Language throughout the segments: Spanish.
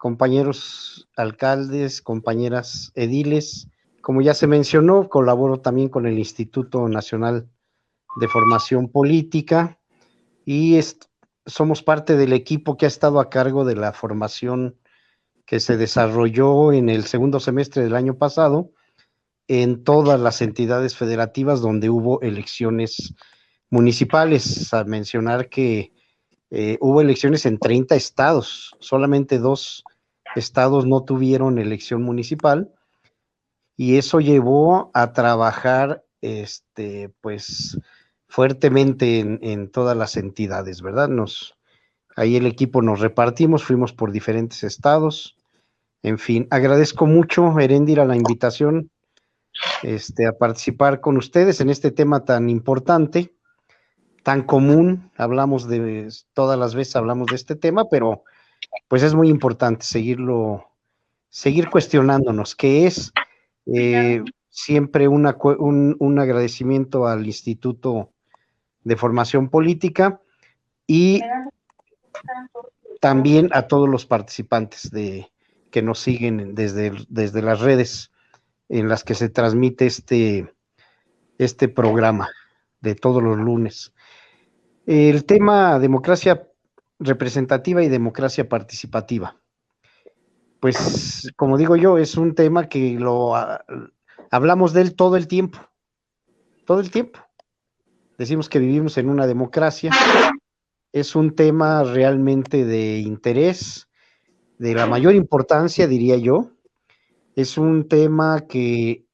compañeros alcaldes, compañeras ediles. Como ya se mencionó, colaboro también con el Instituto Nacional de Formación Política y somos parte del equipo que ha estado a cargo de la formación que se desarrolló en el segundo semestre del año pasado en todas las entidades federativas donde hubo elecciones municipales. A mencionar que hubo elecciones en 30 estados, solamente 2 estados no tuvieron elección municipal, y eso llevó a trabajar pues fuertemente en todas las entidades, ¿verdad? Ahí el equipo nos repartimos, fuimos por diferentes estados. En fin, agradezco mucho, Heréndira, la invitación a participar con ustedes en este tema tan importante, tan común. Todas las veces hablamos de este tema, pero pues es muy importante seguir cuestionándonos, que es siempre un agradecimiento al Instituto de Formación Política y también a todos los participantes que nos siguen desde las redes en las que se transmite este programa de todos los lunes. El tema democracia representativa y democracia participativa. Pues, como digo yo, es un tema que hablamos de él todo el tiempo. Decimos que vivimos en una democracia. Es un tema realmente de interés, de la mayor importancia, diría yo. Es un tema que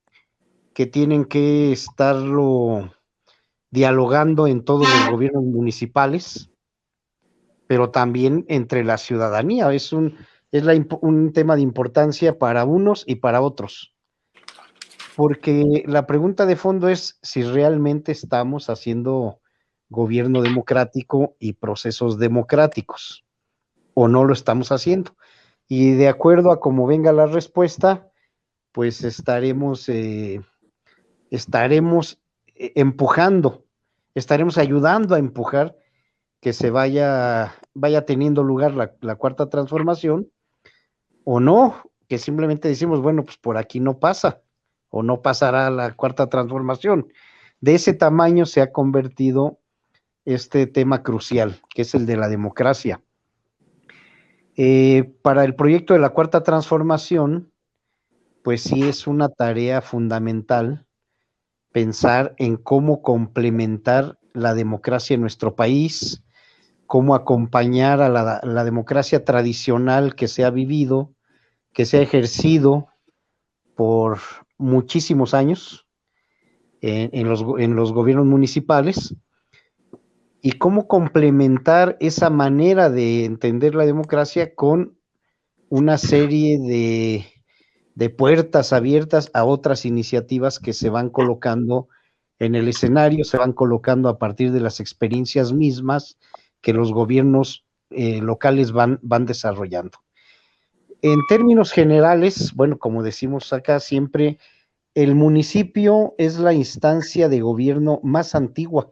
tienen que estarlo dialogando en todos los gobiernos municipales, pero también entre la ciudadanía. Es un tema de importancia para unos y para otros, porque la pregunta de fondo es si realmente estamos haciendo gobierno democrático y procesos democráticos, o no lo estamos haciendo. Y de acuerdo a cómo venga la respuesta, pues estaremos empujando, estaremos ayudando a empujar que se vaya teniendo lugar la cuarta transformación, o no, que simplemente decimos, bueno, pues por aquí no pasa, o no pasará la cuarta transformación. De ese tamaño se ha convertido este tema crucial, que es el de la democracia. Para el proyecto de la cuarta transformación, pues sí es una tarea fundamental pensar en cómo complementar la democracia en nuestro país, cómo acompañar a la democracia tradicional que se ha vivido, que se ha ejercido por muchísimos años en los gobiernos municipales, y cómo complementar esa manera de entender la democracia con una serie de puertas abiertas a otras iniciativas que se van colocando en el escenario, se van colocando a partir de las experiencias mismas que los gobiernos locales van desarrollando. En términos generales, bueno, como decimos acá siempre, el municipio es la instancia de gobierno más antigua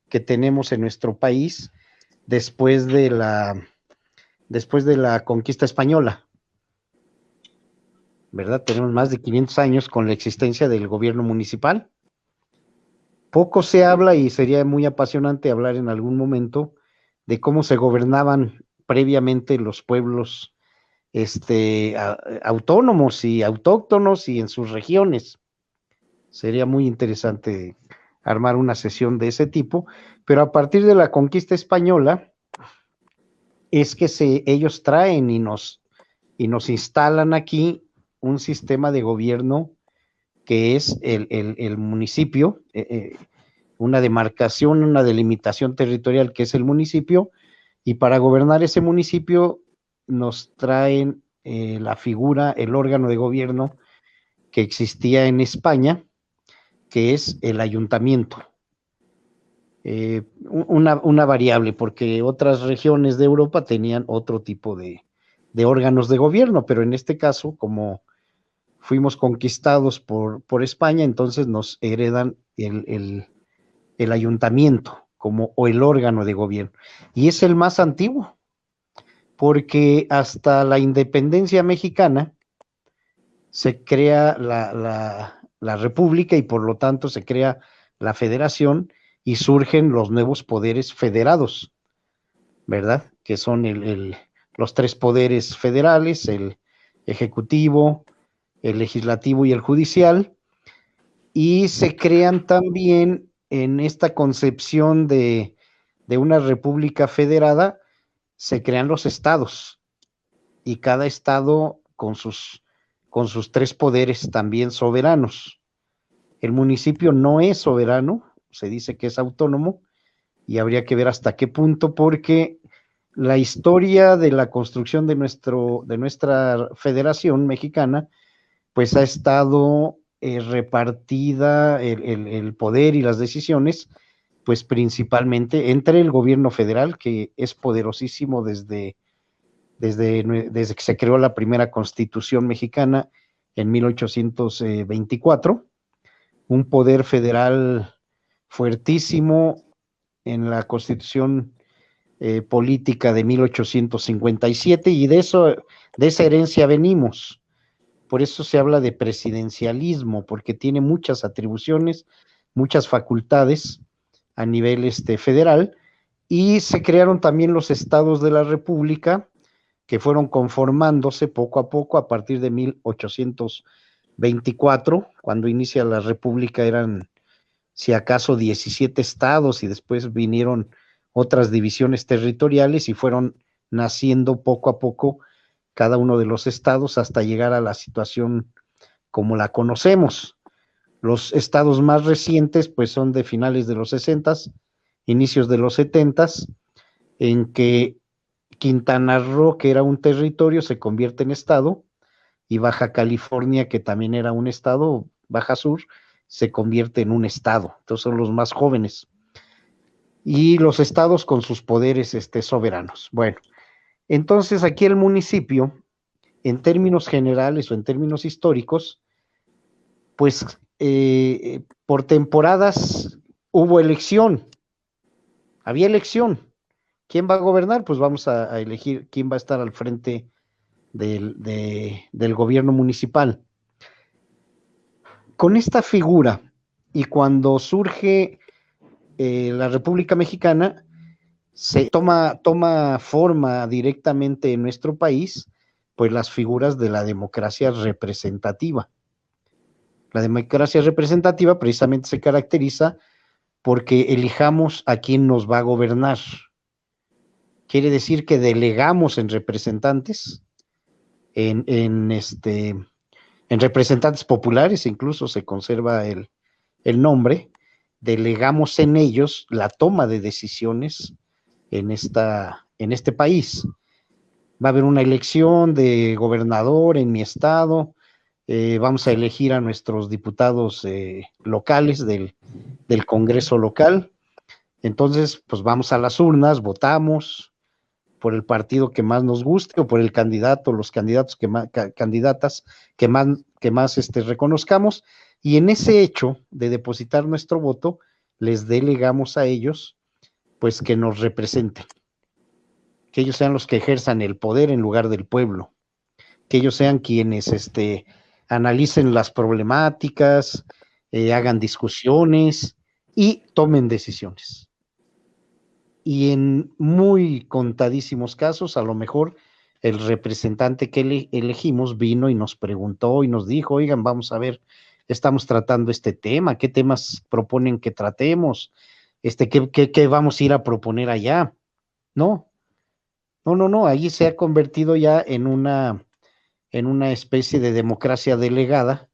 que tenemos en nuestro país después de la conquista española, ¿verdad? Tenemos más de 500 años con la existencia del gobierno municipal. Poco se habla, y sería muy apasionante hablar en algún momento de cómo se gobernaban previamente los pueblos autónomos y autóctonos y en sus regiones. Sería muy interesante armar una sesión de ese tipo, pero a partir de la conquista española es que ellos traen y nos instalan aquí un sistema de gobierno que es el municipio, una demarcación, una delimitación territorial que es el municipio, y para gobernar ese municipio nos traen la figura, el órgano de gobierno que existía en España, que es el ayuntamiento. Una variable, porque otras regiones de Europa tenían otro tipo de órganos de gobierno, pero en este caso, como fuimos conquistados por España, entonces nos heredan el ayuntamiento o el órgano de gobierno, y es el más antiguo. porque hasta la independencia mexicana se crea la república y por lo tanto se crea la federación y surgen los nuevos poderes federados, ¿verdad? Que son los tres poderes federales, el ejecutivo, el legislativo y el judicial, y se crean también en esta concepción de una república federada, se crean los estados, y cada estado con sus tres poderes también soberanos. El municipio no es soberano, se dice que es autónomo, y habría que ver hasta qué punto, porque la historia de la construcción de nuestra federación mexicana, pues ha estado repartida el poder y las decisiones, pues principalmente entre el gobierno federal, que es poderosísimo desde que se creó la primera Constitución mexicana en 1824, un poder federal fuertísimo en la Constitución política de 1857, y de esa herencia venimos. Por eso se habla de presidencialismo, porque tiene muchas atribuciones, muchas facultades a nivel federal, y se crearon también los estados de la República, que fueron conformándose poco a poco a partir de 1824, cuando inicia la República eran, si acaso, 17 estados, y después vinieron otras divisiones territoriales y fueron naciendo poco a poco cada uno de los estados hasta llegar a la situación como la conocemos. Los estados más recientes pues son de finales de los 60s, inicios de los 70s, en que Quintana Roo, que era un territorio, se convierte en estado, y Baja California, que también era un estado, Baja Sur, se convierte en un estado. Entonces son los más jóvenes. Y los estados con sus poderes soberanos. Bueno, entonces aquí el municipio, en términos generales o en términos históricos, pues por temporadas hubo elección, había elección. ¿Quién va a gobernar? Pues vamos a elegir quién va a estar al frente del gobierno municipal. Con esta figura, y cuando surge la República Mexicana, se toma forma directamente en nuestro país, pues las figuras de la democracia representativa. La democracia representativa precisamente se caracteriza porque elijamos a quién nos va a gobernar. Quiere decir que delegamos en representantes, en representantes populares, incluso se conserva el nombre, delegamos en ellos la toma de decisiones en este país. Va a haber una elección de gobernador en mi estado, vamos a elegir a nuestros diputados locales del Congreso local. Entonces, pues vamos a las urnas, votamos por el partido que más nos guste o por el candidato, los candidatos candidatas que más reconozcamos, y en ese hecho de depositar nuestro voto, les delegamos a ellos, pues que nos representen, que ellos sean los que ejerzan el poder en lugar del pueblo, que ellos sean quienes analicen las problemáticas, hagan discusiones y tomen decisiones. Y en muy contadísimos casos, a lo mejor el representante que elegimos vino y nos preguntó y nos dijo, oigan, vamos a ver, estamos tratando este tema, ¿qué temas proponen que tratemos? ¿Qué vamos a ir a proponer allá? No, ahí se ha convertido ya en una especie de democracia delegada,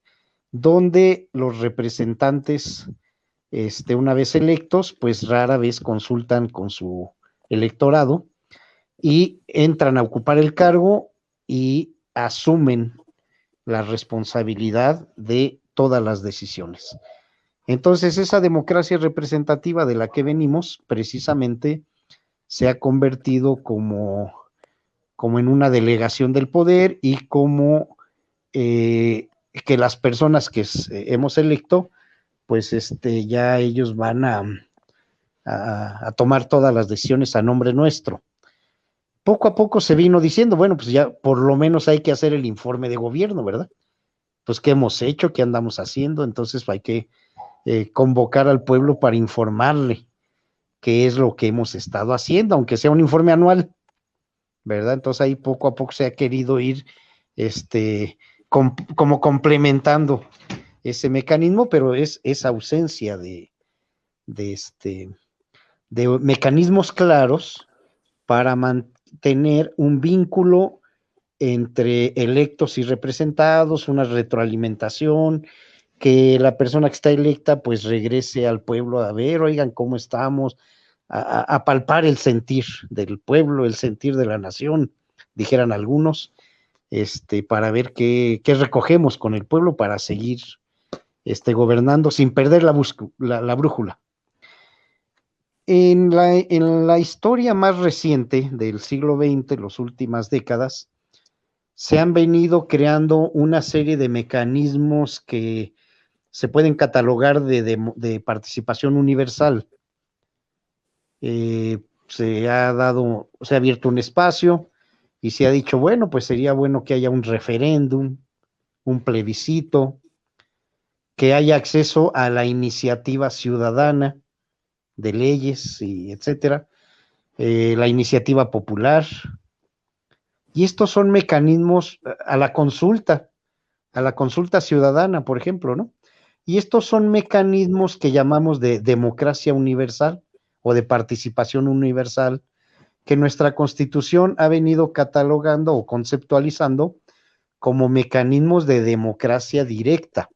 donde los representantes, una vez electos, pues rara vez consultan con su electorado y entran a ocupar el cargo y asumen la responsabilidad de todas las decisiones. Entonces, esa democracia representativa de la que venimos, precisamente, se ha convertido como en una delegación del poder, y como que las personas que hemos electo, pues ya ellos van a tomar todas las decisiones a nombre nuestro. poco a poco se vino diciendo, bueno, pues ya por lo menos hay que hacer el informe de gobierno, ¿verdad? Pues qué hemos hecho, qué andamos haciendo, entonces hay que convocar al pueblo para informarle qué es lo que hemos estado haciendo, aunque sea un informe anual, ¿verdad? Entonces ahí poco a poco se ha querido ir como complementando ese mecanismo, pero es esa ausencia de, de mecanismos claros para mantener un vínculo entre electos y representados, una retroalimentación, que la persona que está electa pues regrese al pueblo a ver, oigan, cómo estamos, a palpar el sentir del pueblo, el sentir de la nación, dijeran algunos, para ver qué recogemos con el pueblo para seguir gobernando sin perder la brújula. En la historia más reciente del siglo XX, las últimas décadas, se han venido creando una serie de mecanismos que se pueden catalogar de participación universal. Se ha abierto un espacio y se ha dicho, bueno, pues sería bueno que haya un referéndum, un plebiscito, que haya acceso a la iniciativa ciudadana de leyes y etcétera, la iniciativa popular. Y estos son mecanismos a la consulta ciudadana, por ejemplo, ¿no? Y estos son mecanismos que llamamos de democracia universal o de participación universal, que nuestra Constitución ha venido catalogando o conceptualizando como mecanismos de democracia directa.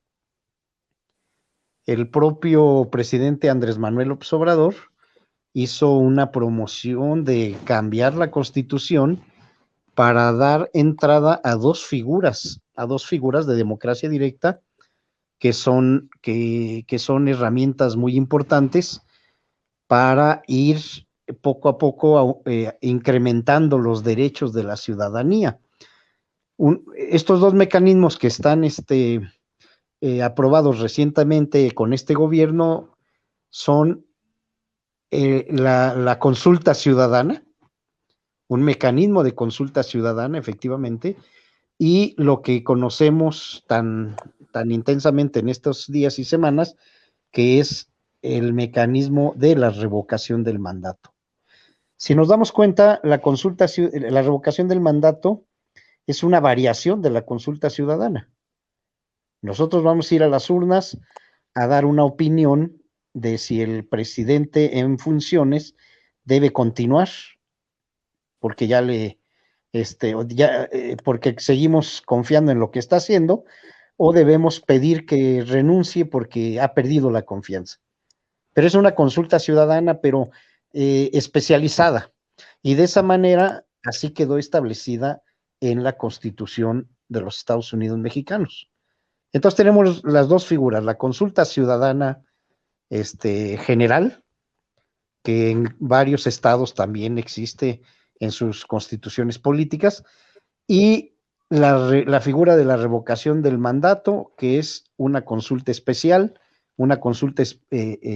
El propio presidente Andrés Manuel López Obrador hizo una promoción de cambiar la Constitución para dar entrada a dos figuras de democracia directa que son herramientas muy importantes para ir poco a poco incrementando los derechos de la ciudadanía. Estos dos mecanismos que están aprobados recientemente con este gobierno son la consulta ciudadana, un mecanismo de consulta ciudadana, efectivamente, y lo que conocemos tan intensamente en estos días y semanas, que es el mecanismo de la revocación del mandato. Si nos damos cuenta, la revocación del mandato es una variación de la consulta ciudadana. Nosotros vamos a ir a las urnas a dar una opinión de si el presidente en funciones debe continuar, porque porque seguimos confiando en lo que está haciendo, o debemos pedir que renuncie porque ha perdido la confianza. Pero es una consulta ciudadana, pero especializada. Y de esa manera, así quedó establecida en la Constitución de los Estados Unidos mexicanos. Entonces tenemos las dos figuras, la consulta ciudadana general, que en varios estados también existe en sus constituciones políticas, y la figura de la revocación del mandato, que es una consulta especial, una consulta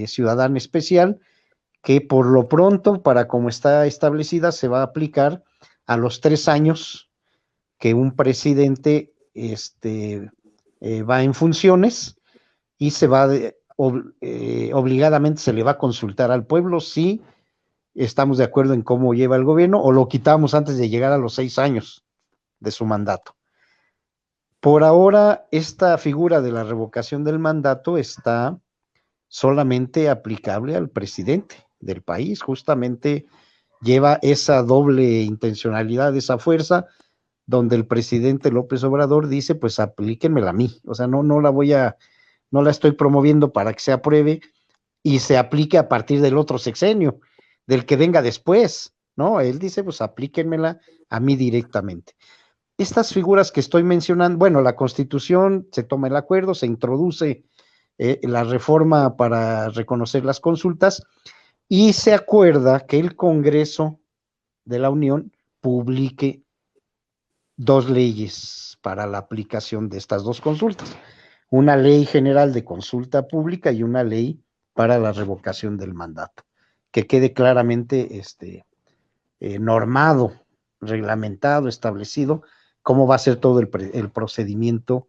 ciudadana especial, que por lo pronto, para como está establecida, se va a aplicar a los 3 años que un presidente va en funciones, y se va obligadamente se le va a consultar al pueblo si estamos de acuerdo en cómo lleva el gobierno, o lo quitamos antes de llegar a los 6 años de su mandato. Por ahora, esta figura de la revocación del mandato está solamente aplicable al presidente del país, justamente lleva esa doble intencionalidad, esa fuerza, donde el presidente López Obrador dice, pues aplíquenmela a mí, o sea, no la estoy promoviendo para que se apruebe y se aplique a partir del otro sexenio, del que venga después, ¿no? Él dice, pues aplíquenmela a mí directamente. Estas figuras que estoy mencionando, bueno, la Constitución, se toma el acuerdo, se introduce la reforma para reconocer las consultas, y se acuerda que el Congreso de la Unión publique 2 leyes para la aplicación de estas 2 consultas, una ley general de consulta pública y una ley para la revocación del mandato, que quede claramente normado reglamentado, establecido, cómo va a ser todo el procedimiento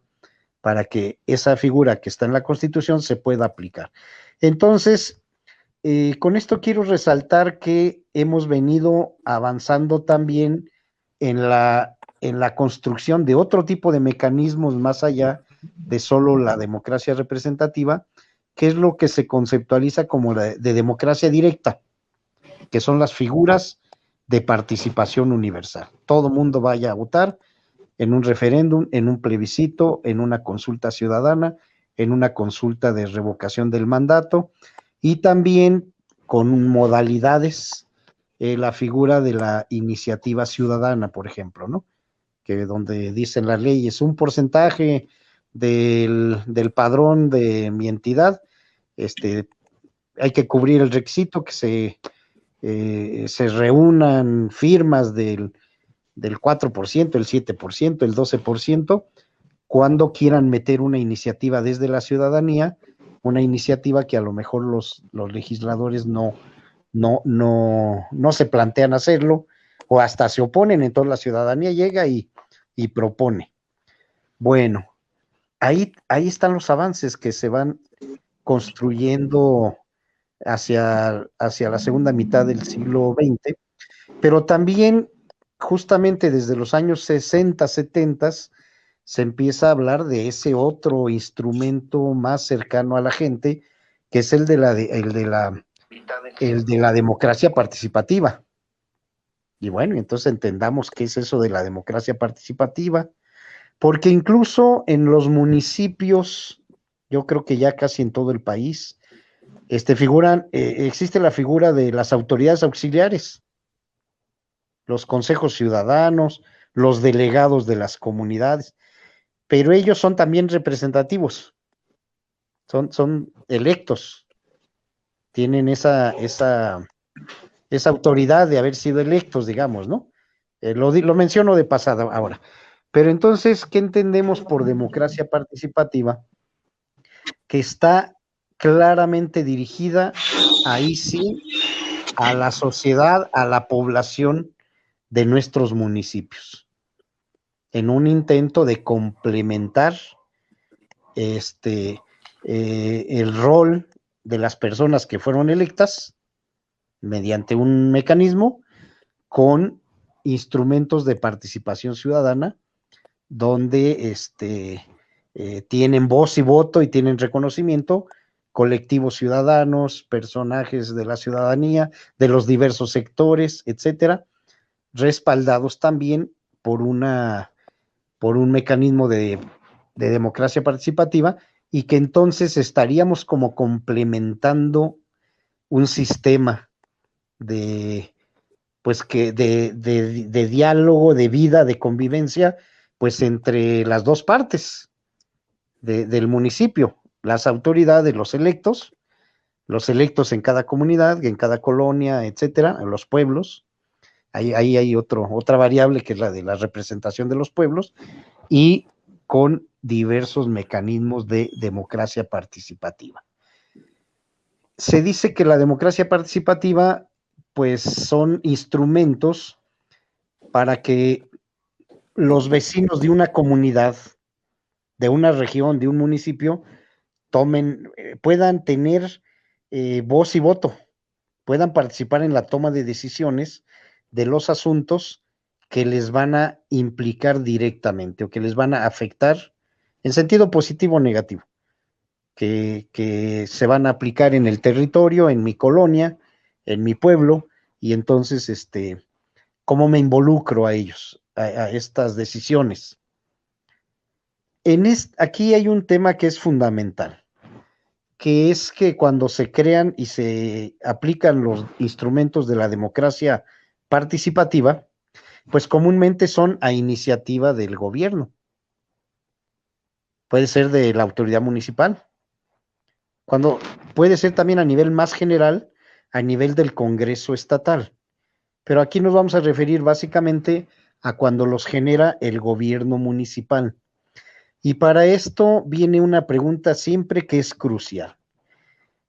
para que esa figura que está en la Constitución se pueda aplicar. Entonces, con esto quiero resaltar que hemos venido avanzando también en la construcción de otro tipo de mecanismos más allá de solo la democracia representativa, que es lo que se conceptualiza como de democracia directa, que son las figuras de participación universal. Todo mundo vaya a votar en un referéndum, en un plebiscito, en una consulta ciudadana, en una consulta de revocación del mandato, y también con modalidades, la figura de la iniciativa ciudadana, por ejemplo, ¿no? Que donde dicen las leyes, un porcentaje del padrón de mi entidad, hay que cubrir el requisito que se reúnan firmas del 4%, el 7%, el 12%, cuando quieran meter una iniciativa desde la ciudadanía, una iniciativa que a lo mejor los legisladores no se plantean hacerlo, o hasta se oponen, entonces la ciudadanía llega y propone. Bueno, ahí están los avances que se van construyendo hacia la segunda mitad del siglo XX, pero también justamente desde los años 60, 70, se empieza a hablar de ese otro instrumento más cercano a la gente, que es el de la democracia participativa. Y bueno, entonces entendamos qué es eso de la democracia participativa, porque incluso en los municipios, yo creo que ya casi en todo el país, existe la figura de las autoridades auxiliares, los consejos ciudadanos, los delegados de las comunidades, pero ellos son también representativos, son electos, tienen esa autoridad de haber sido electos, digamos, ¿no? Lo menciono de pasada ahora. Pero entonces, ¿qué entendemos por democracia participativa? Que está claramente dirigida, ahí sí, a la sociedad, a la población de nuestros municipios, en un intento de complementar el rol de las personas que fueron electas mediante un mecanismo con instrumentos de participación ciudadana donde tienen voz y voto y tienen reconocimiento colectivos ciudadanos, personajes de la ciudadanía, de los diversos sectores, etcétera, respaldados también por un mecanismo de democracia participativa, y que entonces estaríamos como complementando un sistema de diálogo, de vida, de convivencia, pues entre las dos partes del municipio, las autoridades, los electos en cada comunidad, en cada colonia, etcétera, en los pueblos. Ahí hay otra variable que es la de la representación de los pueblos, y con diversos mecanismos de democracia participativa. Se dice que la democracia participativa, pues, son instrumentos para que los vecinos de una comunidad, de una región, de un municipio, puedan tener voz y voto, puedan participar en la toma de decisiones de los asuntos que les van a implicar directamente o que les van a afectar en sentido positivo o negativo, que se van a aplicar en el territorio, en mi colonia, en mi pueblo, y entonces, ¿cómo me involucro a ellos, a estas decisiones? Aquí hay un tema que es fundamental, que es que cuando se crean y se aplican los instrumentos de la democracia participativa, pues comúnmente son a iniciativa del gobierno. Puede ser de la autoridad municipal, puede ser también a nivel más general, a nivel del Congreso estatal. Pero aquí nos vamos a referir básicamente a cuando los genera el gobierno municipal. Y para esto viene una pregunta siempre que es crucial.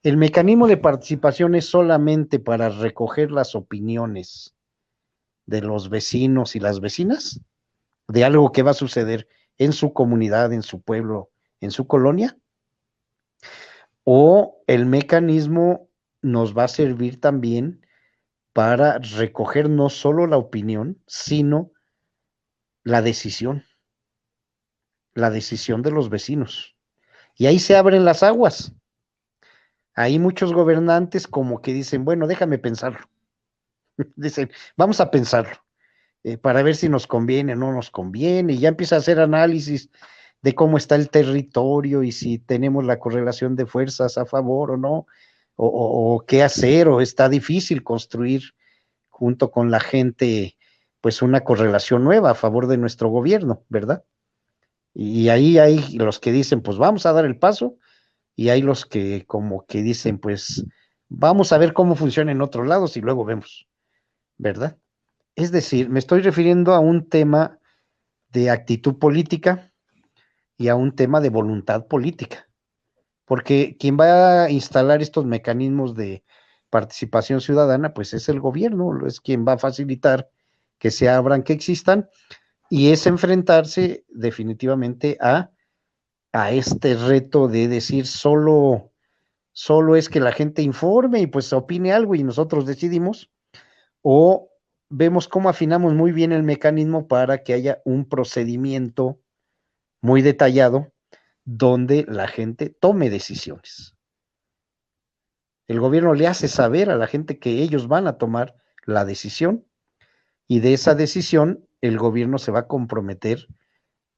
¿El mecanismo de participación es solamente para recoger las opiniones de los vecinos y las vecinas, de algo que va a suceder en su comunidad, en su pueblo, en su colonia, o el mecanismo nos va a servir también para recoger no solo la opinión, sino la decisión de los vecinos. Y ahí se abren las aguas. Ahí muchos gobernantes como que dicen, bueno, déjame pensarlo. Dicen, vamos a pensarlo, para ver si nos conviene o no nos conviene, y ya empieza a hacer análisis de cómo está el territorio y si tenemos la correlación de fuerzas a favor o no, o qué hacer, o está difícil construir junto con la gente pues una correlación nueva a favor de nuestro gobierno, ¿verdad? Y ahí hay los que dicen, pues vamos a dar el paso, y hay los que como que dicen, pues vamos a ver cómo funciona en otros lados y luego vemos, ¿verdad? Es decir, me estoy refiriendo a un tema de actitud política y a un tema de voluntad política, porque quien va a instalar estos mecanismos de participación ciudadana, pues es el gobierno, es quien va a facilitar que se abran, que existan, y es enfrentarse definitivamente a este reto de decir solo es que la gente informe y pues opine algo y nosotros decidimos, o vemos cómo afinamos muy bien el mecanismo para que haya un procedimiento muy detallado donde la gente tome decisiones. El gobierno le hace saber a la gente que ellos van a tomar la decisión, y de esa decisión el gobierno se va a comprometer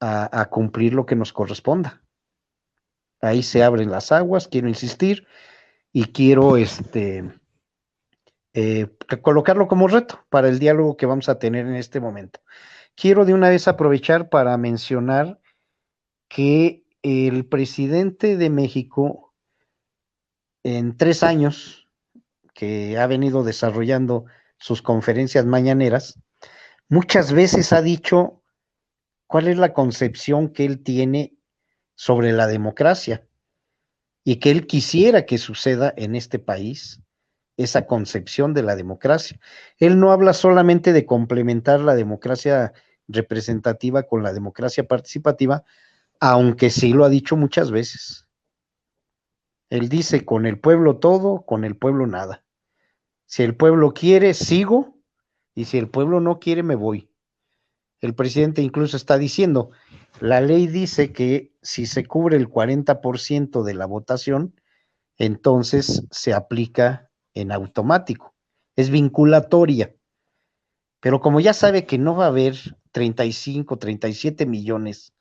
a cumplir lo que nos corresponda. Ahí se abren las aguas, quiero insistir, y quiero colocarlo como reto para el diálogo que vamos a tener en este momento. Quiero de una vez aprovechar para mencionar que el presidente de México, en 3 años que ha venido desarrollando sus conferencias mañaneras, muchas veces ha dicho cuál es la concepción que él tiene sobre la democracia y que él quisiera que suceda en este país, esa concepción de la democracia. Él no habla solamente de complementar la democracia representativa con la democracia participativa, aunque sí lo ha dicho muchas veces. Él dice, con el pueblo todo, con el pueblo nada. Si el pueblo quiere, sigo, y si el pueblo no quiere, me voy. El presidente incluso está diciendo, la ley dice que si se cubre el 40% de la votación, entonces se aplica en automático, es vinculatoria. Pero como ya sabe que no va a haber 35, 37 millones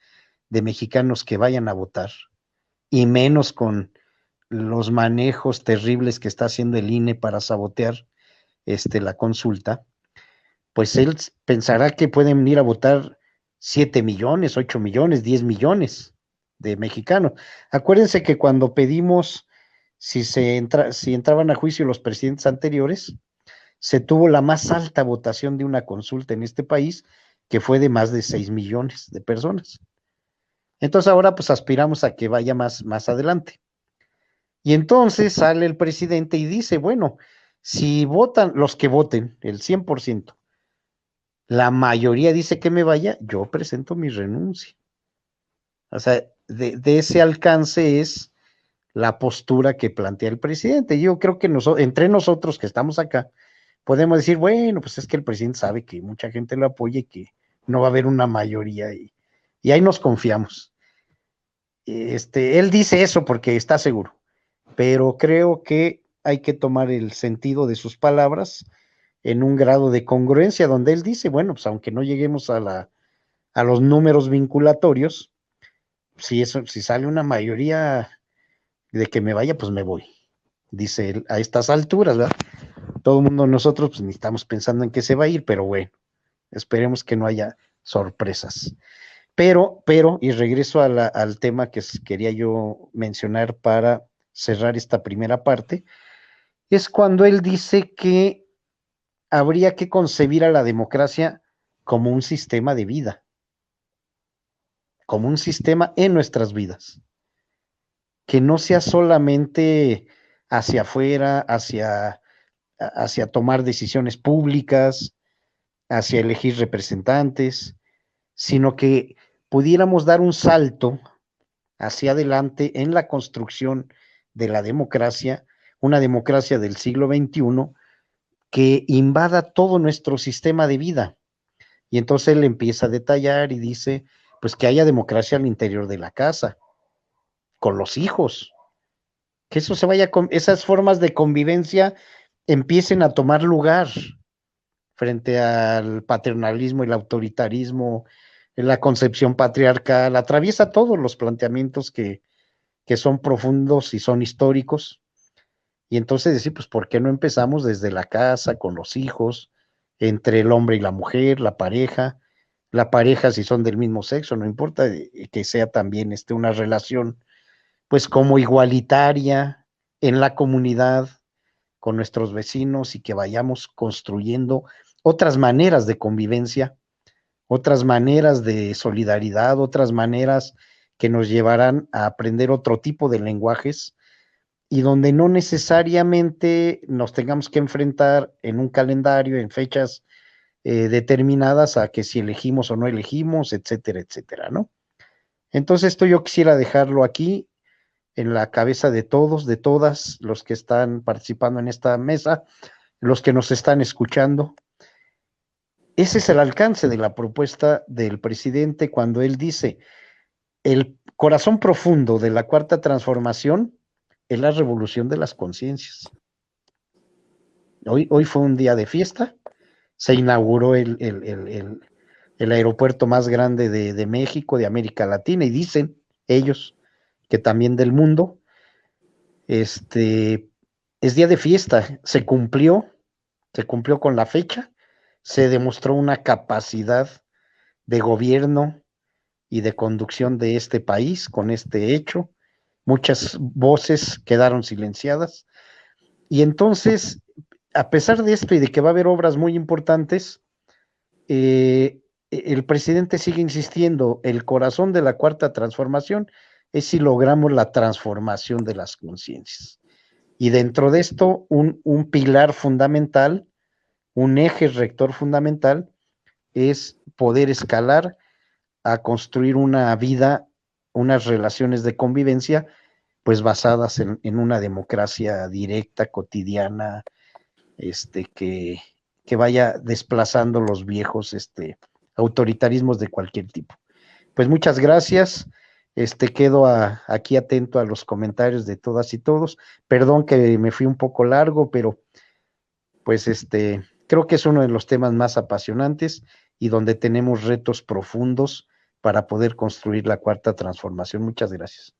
de mexicanos que vayan a votar, y menos con los manejos terribles que está haciendo el INE para sabotear la consulta, pues él pensará que pueden ir a votar 7 millones, 8 millones, 10 millones de mexicanos. Acuérdense que cuando pedimos si entraban a juicio los presidentes anteriores, se tuvo la más alta votación de una consulta en este país, que fue de más de 6 millones de personas. Entonces ahora pues aspiramos a que vaya más adelante. Y entonces sale el presidente y dice, bueno, si votan los que voten, el 100%, la mayoría dice que me vaya, yo presento mi renuncia. O sea, de ese alcance es la postura que plantea el presidente. Yo creo que entre nosotros que estamos acá, podemos decir, bueno, pues es que el presidente sabe que mucha gente lo apoya y que no va a haber una mayoría, y ahí nos confiamos. Él dice eso porque está seguro, pero creo que hay que tomar el sentido de sus palabras en un grado de congruencia, donde él dice, bueno, pues aunque no lleguemos a los números vinculatorios, si sale una mayoría de que me vaya, pues me voy. Dice él, a estas alturas, ¿verdad? Todo el mundo nosotros pues ni estamos pensando en que se va a ir, pero bueno, esperemos que no haya sorpresas. Pero, y regreso al tema que quería yo mencionar para cerrar esta primera parte, es cuando él dice que habría que concebir a la democracia como un sistema de vida, como un sistema en nuestras vidas, que no sea solamente hacia afuera, hacia tomar decisiones públicas, hacia elegir representantes, sino que pudiéramos dar un salto hacia adelante en la construcción de la democracia, una democracia del siglo XXI que invada todo nuestro sistema de vida. Y entonces él empieza a detallar y dice, pues que haya democracia al interior de la casa, con los hijos, que eso se vaya, esas formas de convivencia empiecen a tomar lugar frente al paternalismo, el autoritarismo, la concepción patriarcal, atraviesa todos los planteamientos que son profundos y son históricos. Y entonces decir, pues, ¿por qué no empezamos desde la casa, con los hijos, entre el hombre y la pareja si son del mismo sexo, no importa que sea también una relación, pues, como igualitaria en la comunidad, con nuestros vecinos y que vayamos construyendo otras maneras de convivencia, otras maneras de solidaridad, otras maneras que nos llevarán a aprender otro tipo de lenguajes y donde no necesariamente nos tengamos que enfrentar en un calendario, en fechas determinadas a que si elegimos o no elegimos, etcétera, etcétera, ¿no? Entonces esto yo quisiera dejarlo aquí en la cabeza de todos, de todas los que están participando en esta mesa, los que nos están escuchando. Ese es el alcance de la propuesta del presidente cuando él dice, el corazón profundo de la cuarta transformación es la revolución de las conciencias. Hoy fue un día de fiesta, se inauguró el aeropuerto más grande de México, de América Latina, y dicen ellos que también del mundo. Es día de fiesta, se cumplió con la fecha, se demostró una capacidad de gobierno y de conducción de este país con este hecho. Muchas voces quedaron silenciadas. Y entonces, a pesar de esto y de que va a haber obras muy importantes, el presidente sigue insistiendo, el corazón de la cuarta transformación es si logramos la transformación de las conciencias. Y dentro de esto, un pilar fundamental, un eje rector fundamental, es poder escalar a construir una vida, unas relaciones de convivencia, pues basadas en una democracia directa, cotidiana, que vaya desplazando los viejos autoritarismos de cualquier tipo. Pues muchas gracias. Quedo aquí atento a los comentarios de todas y todos. Perdón que me fui un poco largo, pero pues creo que es uno de los temas más apasionantes y donde tenemos retos profundos para poder construir la cuarta transformación. Muchas gracias.